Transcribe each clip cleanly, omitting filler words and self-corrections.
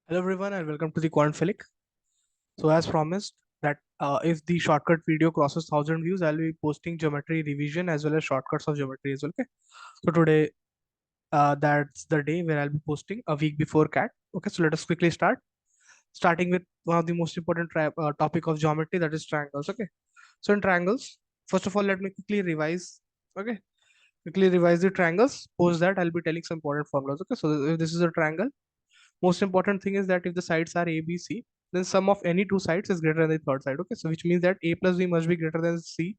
Hello everyone and welcome to the Quantphilic. So as promised that if the shortcut video crosses 1,000 views, I'll be posting geometry revision as well as shortcuts of geometry as well. Okay. So today that's the day where I'll be posting a week before CAT. Okay. So let us quickly start. Starting with one of the most important topic of geometry, that is triangles. Okay. So in triangles, first of all, let me quickly revise. Okay. Quickly revise the triangles. Post that I'll be telling some important formulas. Okay. So if this is a triangle, most important thing is that if the sides are a b c, then sum of any two sides is greater than the third side. Okay, so which means that a plus b must be greater than c,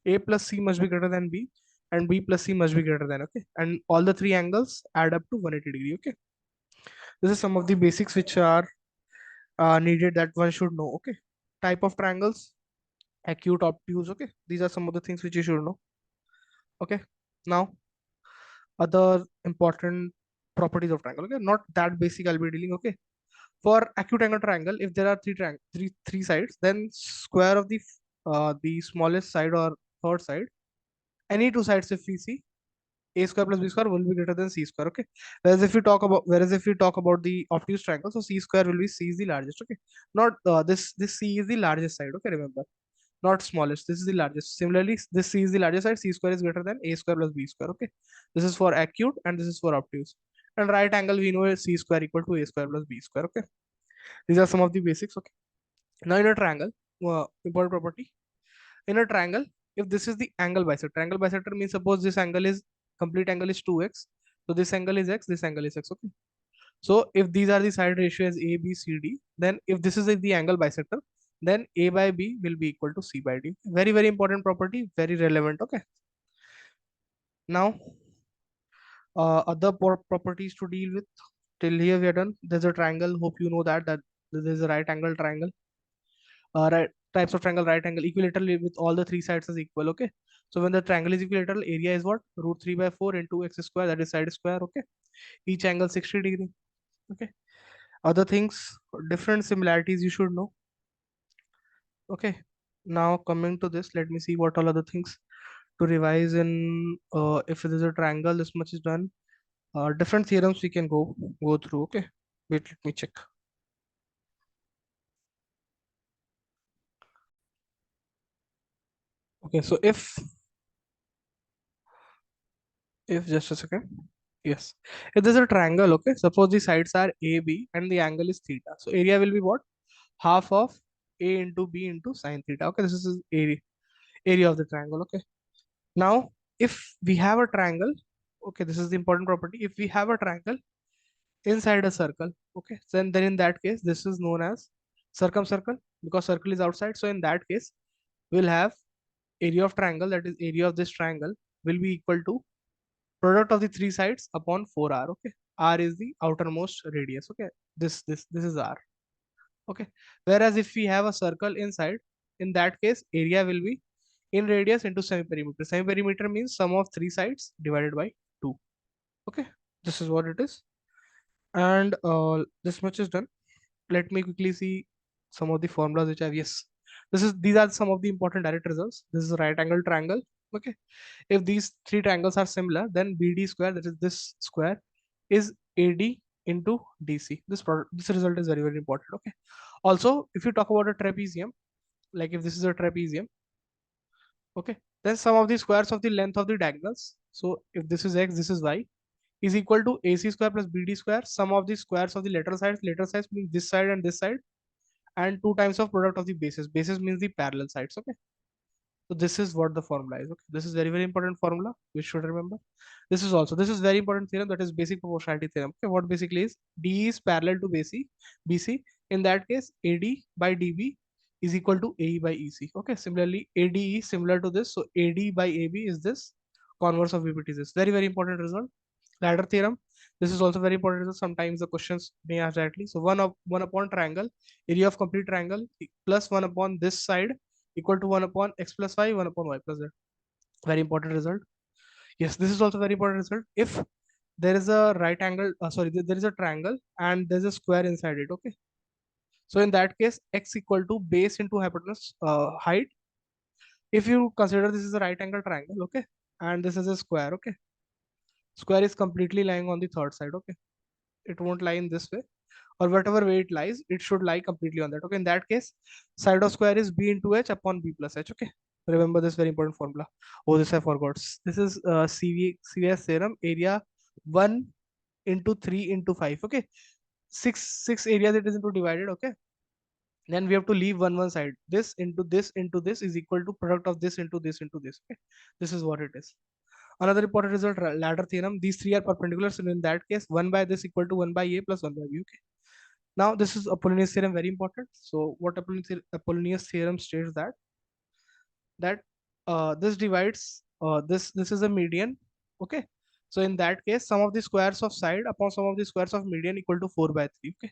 a plus c must be greater than b, and b plus c must be greater than. Okay, and all the three angles add up to 180 degree. Okay, this is some of the basics which are needed that one should know. Okay, type of triangles, acute, obtuse. Okay, these are some of the things which you should know. Okay, now other important properties of triangle. Okay, not that basic I'll be dealing. Okay, for acute angle triangle, if there are three sides, then square of the smallest side or third side, any two sides if we see, a square plus b square will be greater than c square. Okay, whereas if we talk about the obtuse triangle, so c square will be, c is the largest. Okay, not this c is the largest side. Okay, remember, not smallest, this is the largest. Similarly, this c is the largest side, c square is greater than a square plus b square. Okay, this is for acute and this is for obtuse. And right angle, we know is c square equal to a square plus b square. Okay, these are some of the basics. Okay, now in a triangle, important property, in a triangle, if this is the angle bisector, triangle bisector means suppose this angle is, complete angle is 2x, so this angle is x, this angle is x. Okay, so if these are the side ratio as a b c d, then if this is the angle bisector, then a by b will be equal to c by d. Very very important property, very relevant. Okay, now other properties to deal with. Till here we are done. There's a triangle, hope you know that there's a right angle triangle. Right, types of triangle, right angle, equilateral with all the three sides is equal. Okay, so when the triangle is equilateral, area is what, root 3 by 4 into x square, that is side square. Okay, each angle 60 degree. Okay, other things, different similarities you should know. Okay, now coming to this, let me see what all other things to revise in. If it is a triangle, this much is done. Different theorems we can go through. Okay, wait, let me check. Okay, so if just a second. Yes. If there's a triangle, okay, suppose the sides are A, B, and the angle is theta. So area will be what? Half of A into B into sine theta. Okay, this is area of the triangle. Okay. Now, if we have a triangle, okay, this is the important property. If we have a triangle inside a circle, okay, then in that case, this is known as circumcircle because circle is outside. So in that case, we'll have area of triangle, that is area of this triangle, will be equal to product of the three sides upon 4r. Okay, r is the outermost radius. Okay, this is r. Okay, whereas if we have a circle inside, in that case area will be in radius into semi perimeter. Semi perimeter means sum of three sides divided by 2. Okay, this is what it is. And this much is done. Let me quickly see some of the formulas which I have. Yes, these are some of the important direct results. This is a right angle triangle. Okay, if these three triangles are similar, then BD square, that is this square, is AD into DC. This result is very very important. Okay, also if you talk about a trapezium, like if this is a trapezium, okay, then sum of the squares of the length of the diagonals, so if this is x, this is y, is equal to AC square plus BD square, sum of the squares of the lateral sides means this side and this side, and 2 times of product of the bases. Bases means the parallel sides. Okay, so this is what the formula is. Okay, this is very very important formula we should remember. This is very important theorem, that is basic proportionality theorem. Okay, what basically is, D is parallel to BC. In that case, AD by DB is equal to AE by EC. Okay, similarly ADE is similar to this, so AD by AB is this, converse of BPT is this. Very very important result. Ladder theorem. This is also very important result. Sometimes the questions may ask directly. So 1 upon triangle, area of complete triangle plus 1 upon this side equal to 1 upon x plus y, 1 upon y plus z. Very important result. Yes, this is also very important result. If there is a right angle, sorry, there is a triangle and there's a square inside it. Okay, so in that case, x equal to base into hypotenuse, height. If you consider this is a right angle triangle, okay, and this is a square. Okay, square is completely lying on the third side. Okay, it won't lie in this way. or whatever way it lies, it should lie completely on that. Okay, in that case, side of square is b into h upon b plus h. Okay, remember this very important formula. Oh, this I forgot. This is CVS theorem. Area 1 into 3 into 5. Okay, six areas it is into divided. Okay, then we have to leave one side. This into this is equal to product of this into this into this. Okay, this is what it is. Another important result, ladder theorem. These three are perpendicular, so in that case 1 by this equal to 1 by a plus 1 by b. Okay, now this is Apollonius theorem, very important. So what Apollonius theorem states that this divides this is a median. Okay, so in that case sum of the squares of side upon sum of the squares of median equal to 4 by 3. Okay,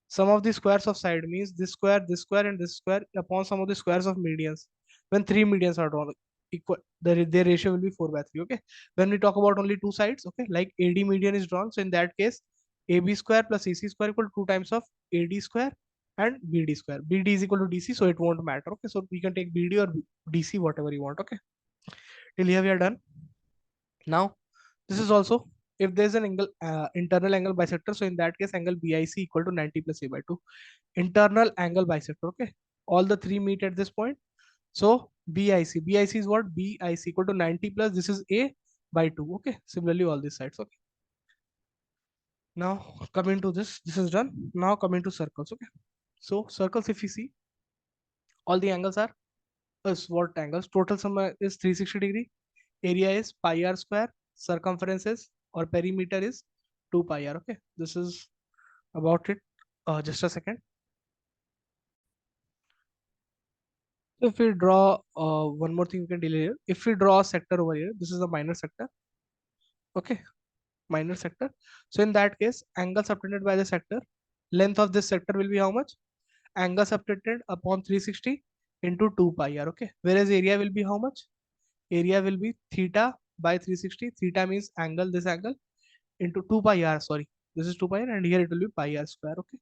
sum of the squares of side means this square and this square upon sum of the squares of medians. When three medians are drawn equal, their ratio will be 4 by 3. Okay, when we talk about only two sides, okay, like AD median is drawn, so in that case AB square plus AC square equal to 2 times of AD square and BD square. BD is equal to DC, so it won't matter. Okay, so we can take BD or DC, whatever you want. Okay, till here we are done. Now this is also, if there's an angle internal angle bisector, so in that case angle BIC equal to 90 plus A by 2. Internal angle bisector. Okay, all the three meet at this point, so BIC is what? BIC equal to 90 plus this is A by 2. Okay, similarly all these sides. Okay, now coming to this is done. Now coming to circles. Okay, so circles, if you see, all the angles are what angles? Total sum is 360-degree. Area is pi r square. Circumference is or perimeter is 2 pi r. Okay, this is about it. Just a second. If we draw one more thing we can delay here. If we draw a sector over here, this is a minor sector. Okay, minor sector. So in that case, angle subtended by the sector, length of this sector will be how much? Angle subtended upon 360 into 2 pi r. Okay, whereas area will be how much? Area will be theta by 360. Theta means angle, this angle, into 2 pi r. Sorry, this is 2 pi r, and here it will be pi r square. Okay,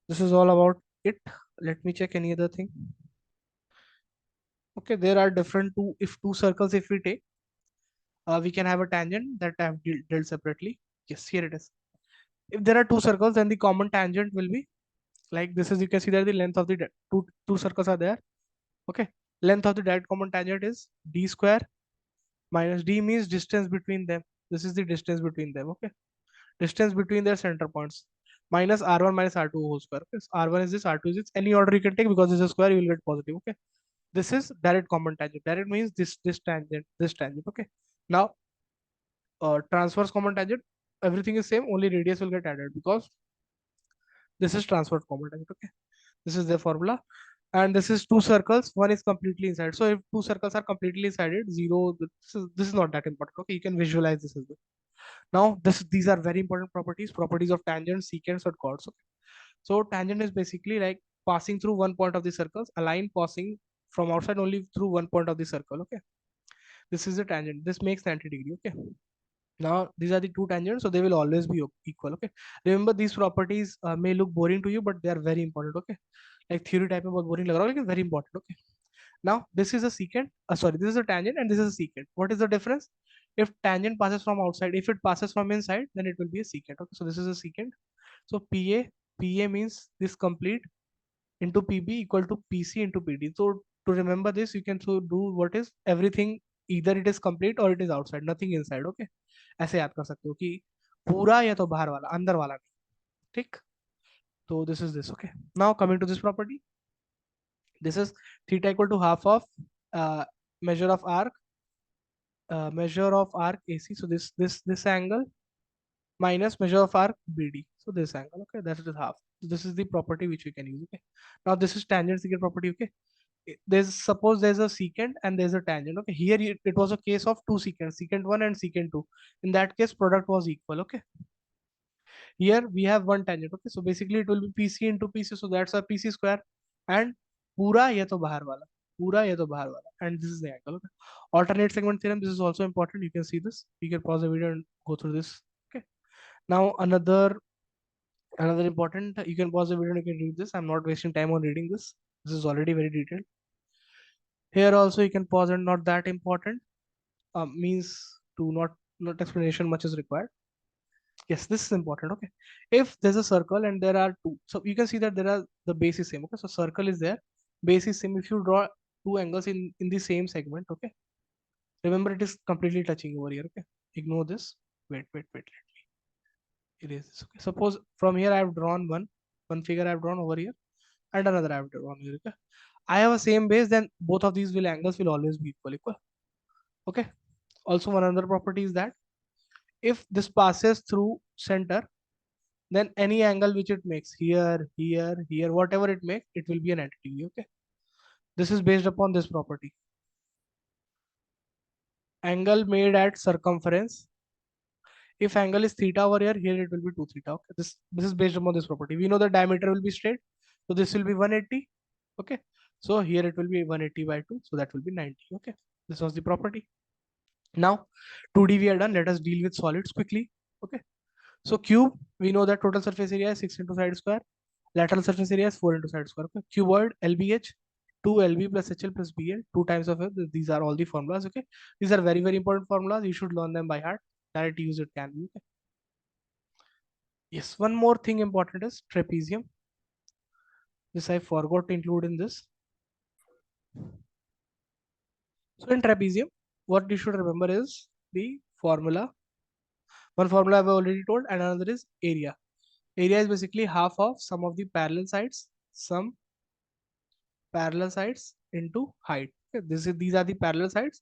this is all about it. Let me check any other thing. Okay, there are different two circles, if we take, we can have a tangent that I have dealt separately. Yes, here it is. If there are two circles, then the common tangent will be like this. Is, you can see that the length of the two circles are there. Okay, length of the direct common tangent is d square minus d means distance between them. This is the distance between them. Okay, distance between their center points minus r1 minus r2 whole square. Okay, so r1 is this, r2 is this. Any order you can take, because this is a square, you will get positive. Okay, this is direct common tangent. Direct means this tangent, this tangent. Okay, now transverse common tangent, everything is same, only radius will get added because this is transverse common tangent. Okay, this is the formula. And this is two circles, one is completely inside. So if two circles are completely inside it, zero, this is not that important. Okay, you can visualize this as well. Now these are very important properties of tangent, secants, or chords. Okay, so tangent is basically like passing through one point of the circles, a line passing from outside only through one point of the circle. Okay, this is the tangent, this makes 90 degree. Okay, now these are the two tangents, so they will always be equal. Okay, remember these properties may look boring to you, but they are very important. Okay, like theory type में बहुत boring लग रहा है, लेकिन very important. Okay, now this is a secant, sorry, this is a tangent and this is a secant. What is the difference? If tangent passes from outside, if it passes from inside, then it will be a secant. Okay, so this is a secant. So PA means this complete into PB equal to PC into PD. So to remember this, you can so do what is everything, either it is complete or it is outside, nothing inside. Okay, ऐसे याद कर सकते हो कि पूरा या तो बाहर वाला, अंदर वाला नहीं. ठीक, तो this is this. Okay, now coming to this property, this is theta equal to half of uh, measure of arc AC. So this angle minus measure of arc BD. So this angle. Okay, that is half. So this is the property which we can use. Okay, now this is tangent secant property. Okay, there's, suppose there's a secant and there's a tangent. Okay, here it was a case of two secants, secant 1 and secant 2. In that case product was equal. Okay, here we have one tangent. Okay, so basically it will be PC into PC, so that's a PC square. And पूरा ये तो बाहर वाला, पूरा ये तो बाहर वाला, and this is the angle. Okay, alternate segment theorem, this is also important. You can see this, you can pause the video and go through this. Okay, now another important, you can pause the video and you can read this. I'm not wasting time on reading this, this is already very detailed. Here also you can pause, and not that important, means to not explanation much is required. Yes, this is important. Okay. If there's a circle and there are two, so you can see that there are the base is same. Okay. So circle is there, base is same. If you draw two angles in the same segment, okay. Remember it is completely touching over here. Okay. Ignore this. Wait. Erase this. Okay. Suppose from here I have drawn one figure I have drawn over here and another I have drawn here. Okay. I have a same base, then both of these will angles will always be equal. Okay. Also, one other property is that if this passes through center, then any angle which it makes here, whatever it makes, it will be an entity. Okay. This is based upon this property. Angle made at circumference. If angle is theta over here it will be 2 theta. Okay. This is based upon this property. We know the diameter will be straight. So this will be 180. Okay. So here it will be 180 by 2. So that will be 90. Okay. This was the property. Now 2D we are done. Let us deal with solids quickly. Okay. So cube, we know that total surface area is 6 into side square. Lateral surface area is 4 into side square. Okay. Cuboid, LBH, 2 LB plus HL plus BL, 2 times of it. These are all the formulas. Okay. These are very, very important formulas. You should learn them by heart. Direct use it can be. Okay. Yes. One more thing important is trapezium. This I forgot to include in this. So in trapezium, what you should remember is the formula. One formula I've already told, and another is area. Area is basically half of sum of the parallel sides, sum parallel sides into height. Okay, these are the parallel sides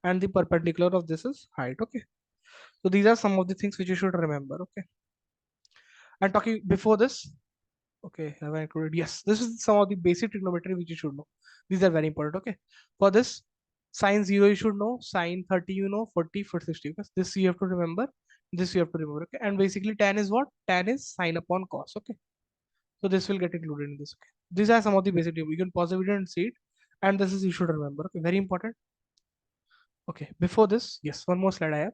and the perpendicular of this is height. Okay. So these are some of the things which you should remember. Okay. And talking before this, okay, have I included? Yes, this is some of the basic trigonometry which you should know. These are very important. Okay. For this, sine 0 you should know, sine 30 you know, 40 for 60. Because this you have to remember. This you have to remember. Okay. And basically tan is what? Tan is sine upon cos. Okay. So this will get included in this. Okay. These are some of the basic. You can pause the video and see it. And this is you should remember. Okay. Very important. Okay. Before this, yes, one more slide I have.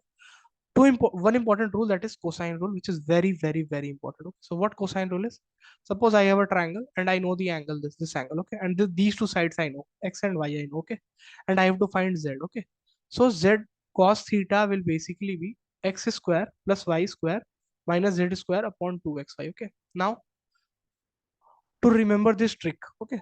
One important rule, that is cosine rule, which is very, very, very important. Okay. So what cosine rule is? Suppose I have a triangle and I know the angle, this angle. Okay. And these two sides I know, x and y I know. Okay. And I have to find z. Okay. So z cos theta will basically be x square plus y square minus z square upon 2xy. Okay. Now to remember this trick, okay,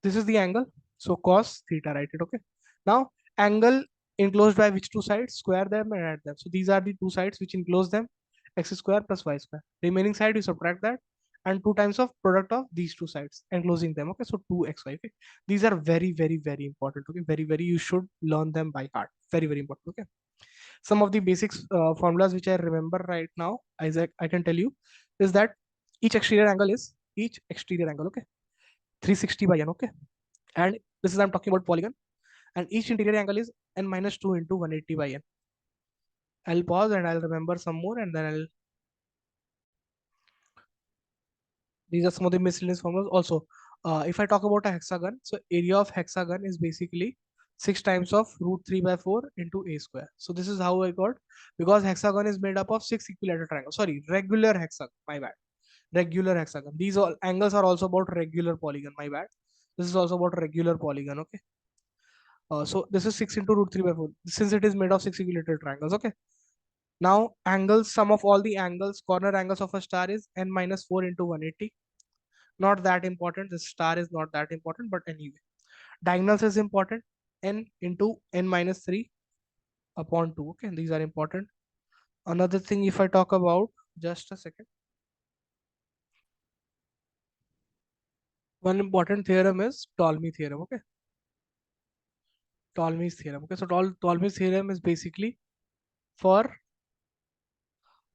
this is the angle, so cos theta, write it. Okay. Now angle enclosed by which two sides, square them and add them. So these are the two sides which enclose them, x square plus y square. Remaining side you subtract that and 2 times of product of these two sides enclosing them. Okay. So 2xy. Okay. These are very, very, very important. Okay. Very, very, you should learn them by heart. Very, very important. Okay. Some of the basics formulas which I remember right now, Isaac, I can tell you, is that each exterior angle, okay, 360 by n. Okay. And this is I'm talking about polygon, and each interior angle is n minus 2 into 180 by n. I'll pause and I'll remember some more, and then I'll, these are some of the miscellaneous formulas also. If I talk about a hexagon, so area of hexagon is basically 6 times of root 3 by 4 into a square. So this is how I got, because hexagon is made up of 6 equilateral triangles. Sorry, regular hexagon, my bad. Regular hexagon. These all angles are also about regular polygon, my bad. This is also about regular polygon. Okay. So this is 6 into root 3 by 4, since it is made of 6 equilateral triangles. Okay. Now angles, sum of all the angles, corner angles of a star is n minus 4 into 180. Not that important. This star is not that important, but anyway. Diagonals is important. N into n minus 3 upon 2. Okay. These are important. Another thing, if I talk about, just a second. One important theorem is Ptolemy theorem. Okay. Ptolemy's theorem. Okay. So Ptolemy's theorem is basically for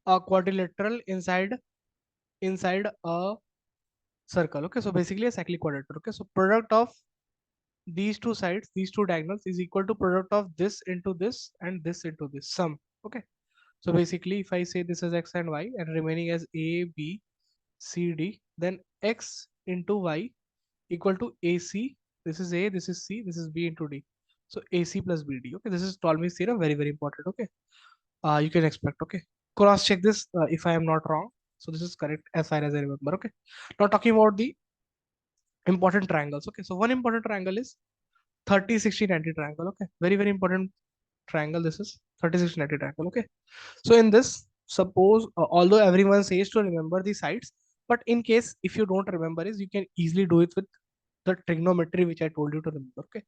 a quadrilateral inside a circle. Okay. So basically a cyclic quadrilateral. Okay. So product of these two sides, these two diagonals, is equal to product of this into this and this into this sum. Okay. So basically if I say this is x and y and remaining as a, b, c, d, then x into y equal to ac. This is a, this is c, this is b into d. So ac plus bd. Okay. This is Ptolemy's theorem. Very, very important. Okay. You can expect. Okay. Cross check this if I am not wrong. So this is correct as far as I remember. Okay. Now talking about the important triangles. Okay. So one important triangle is 30, 60, 90 triangle. Okay. Very, very important triangle. This is 30, 60, 90 triangle. Okay. So in this, suppose although everyone says to remember the sides, but in case if you don't remember is, you can easily do it with the trigonometry which I told you to remember. Okay,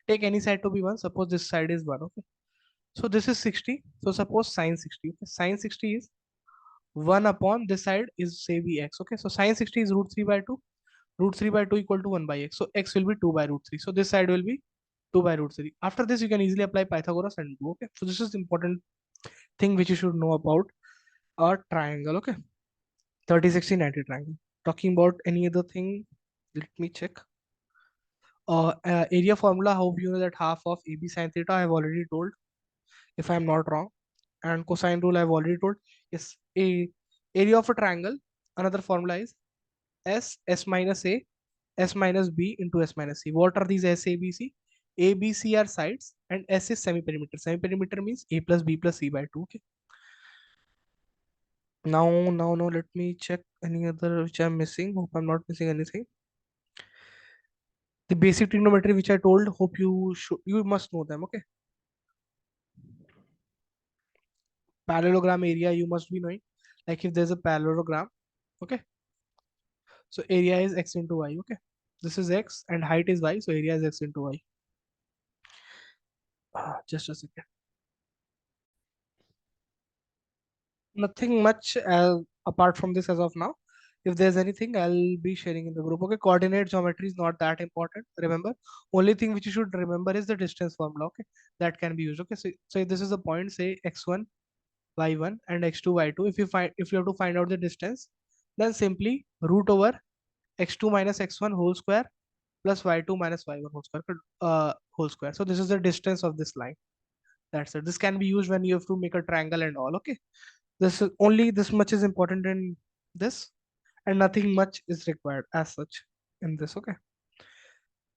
take any side to be 1. Suppose this side is 1. Okay, so this is 60. So suppose sine 60. Okay, sine 60 is 1 upon this side is say be x. Okay, so sine 60 is root 3 by 2. Root 3 by 2 equal to 1 by x. So x will be 2 by root 3. So this side will be 2 by root 3. After this, you can easily apply Pythagoras and do. Okay, so this is the important thing which you should know about a triangle. Okay, 30, 60, 90 triangle. Talking about any other thing, let me check. Area formula, how you know that half of AB sine theta, I have already told, if I am not wrong. And cosine rule, I have already told. Yes, a area of a triangle, another formula is S minus A, S minus B into S minus C. What are these S, A, B, C? A, B, C are sides and S is semi-perimeter. Semi-perimeter means A plus B plus C by 2. Okay. Now, let me check any other which I'm missing. Hope I'm not missing anything. The basic trigonometry which I told, hope you must know them. Okay. Parallelogram area you must be knowing. Like if there's a parallelogram, okay. So area is x into y. Okay. This is x and height is y. So area is x into y. Just a second. Nothing much apart from this as of now. If there's anything, I'll be sharing in the group. Okay, coordinate geometry is not that important. Remember, only thing which you should remember is the distance formula. Okay, that can be used. Okay, so if this is a point, say x1, y1, and x2, y2. If you have to find out the distance, then simply root over x2 minus x1 whole square plus y2 minus y1 whole square. So this is the distance of this line. That's it. This can be used when you have to make a triangle and all. Okay, this is only this much is important in this, and nothing much is required as such in this. Okay,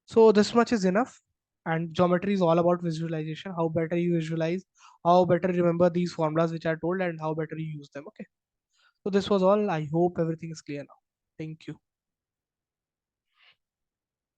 so this much is enough. And geometry is all about visualization. How better you visualize, how better you remember these formulas which are told, and how better you use them. Okay, so this was all. I hope everything is clear now. Thank you.